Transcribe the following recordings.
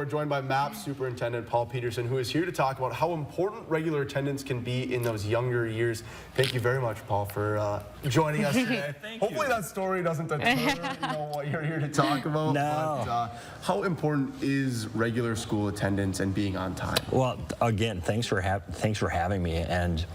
we're joined by MAPS Superintendent Paul Peterson, who is here to talk about how important regular attendance can be in those younger years. Thank you very much, Paul, for joining us today. Hopefully that story doesn't deter what you're here to talk about. No. But how important is regular school attendance and being on time? Well, again, thanks for having me. And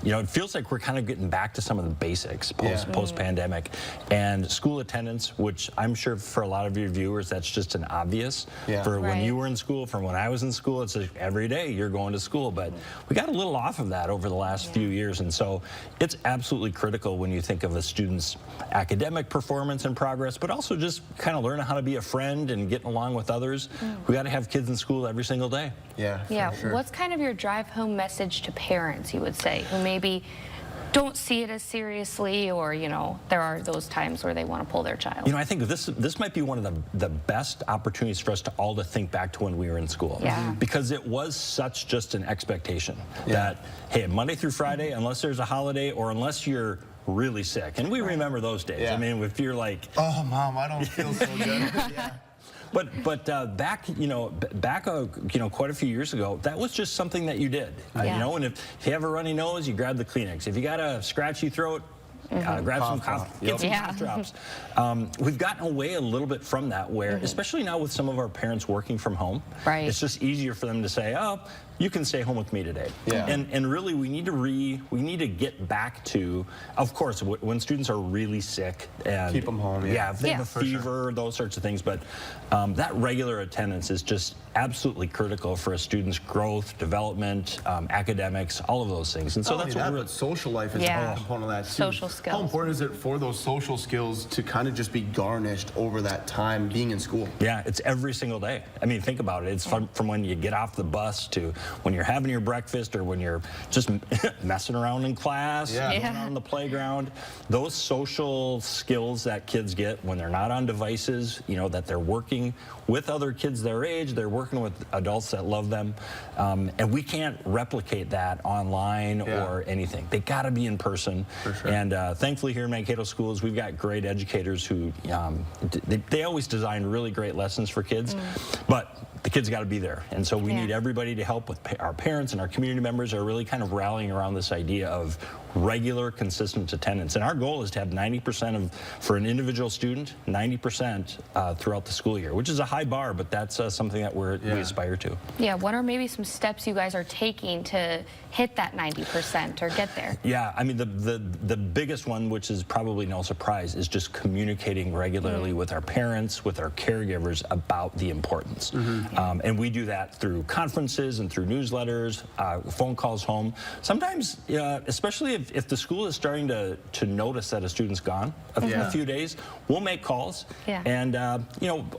it feels like we're kind of getting back to some of the basics post-pandemic. And school attendance, which I'm sure for a lot of your viewers, that's just an obvious. For when you were in school, from when I was in school, it's like every day you're going to school. But we got a little off of that over the last few years. And so it's absolutely critical when you think of a student's academic performance and progress, but also just kind of learning how to be a friend and getting along with others. We got to have kids in school every single day. Yeah. Sure. What's kind of your drive home message to parents, you would say, who maybe don't see it as seriously, or there are those times where they want to pull their child? I think this might be one of the best opportunities for us to all to think back to when we were in school. Because it was such just an expectation that, hey, Monday through Friday, unless there's a holiday or unless you're really sick, and we remember those days. I mean, if you're like, oh, Mom, I don't feel so good. But back quite a few years ago, that was just something that you did. And if you have a runny nose, you grab the Kleenex. If you got a scratchy throat, grab some cough, get some cough drops. We've gotten away a little bit from that, where, especially now with some of our parents working from home, it's just easier for them to say, oh, you can stay home with me today. And really, we need to get back to, of course, when students are really sick and keep them home. If they have a fever, those sorts of things. But that regular attendance is just absolutely critical for a student's growth, development, academics, all of those things. And so that's what but social life is a component of that too. Social skills. How important is it for those social skills to kind of just be garnished over that time being in school? Yeah, it's every single day. I mean, think about it. It's from when you get off the bus to when you're having your breakfast, or when you're just messing around in class, going out on the playground. Those social skills that kids get when they're not on devices, that they're working with other kids their age, they're working with adults that love them, and we can't replicate that online or anything. They got to be in person. And thankfully here in Mankato schools, we've got great educators who they always design really great lessons for kids, but the kids got to be there. And so we need everybody to help. With our parents and our community members are really kind of rallying around this idea of regular, consistent attendance. And our goal is to have 90% for an individual student, 90% throughout the school year, which is a high bar, but that's something that we aspire to. Yeah, what are maybe some steps you guys are taking to hit that 90% or get there? Yeah, I mean, the biggest one, which is probably no surprise, is just communicating regularly with our parents, with our caregivers about the importance. And we do that through conferences and through newsletters, phone calls home. Sometimes, especially if the school is starting to notice that a student's gone a few days, we'll make calls. And,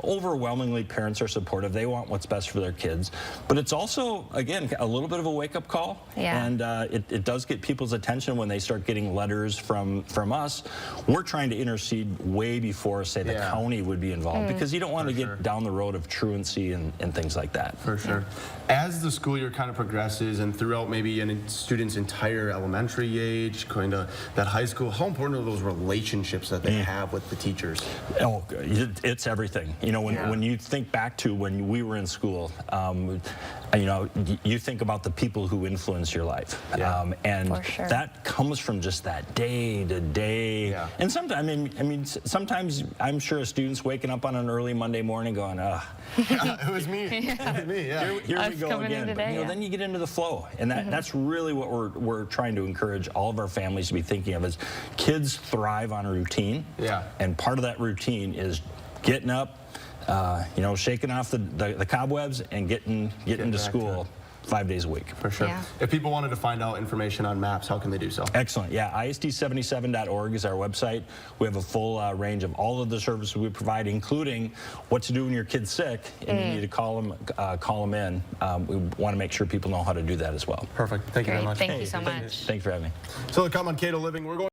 overwhelmingly parents are supportive. They want what's best for their kids. But it's also, again, a little bit of a wake-up call. And it does get people's attention when they start getting letters from us. We're trying to intercede way before, say, the county would be involved, because you don't want to get down the road of truancy and things like that. For sure. As the school year kind of progresses and throughout maybe a student's entire elementary age, going to that high school, how important are those relationships that they have with the teachers? Oh, it's everything. When you think back to when we were in school, you think about the people who influence your life. And that comes from just that day to day. And sometimes, sometimes I'm sure a student's waking up on an early Monday morning going, it was me. It was me, Here we go again. But, then you get into the flow. And that's really what we're trying to encourage all of our families to be thinking of, is kids thrive on a routine. And part of that routine is getting up, shaking off the cobwebs and getting to school 5 days a week. For sure. If people wanted to find out information on MAPS, how can they do so? Excellent. Yeah, ISD77.org is our website. We have a full range of all of the services we provide, including what to do when your kid's sick and you need to call them in. We want to make sure people know how to do that as well. Perfect. Thank you very much. Thank you so much. Thanks for having me. So to come on Kato Living, we're going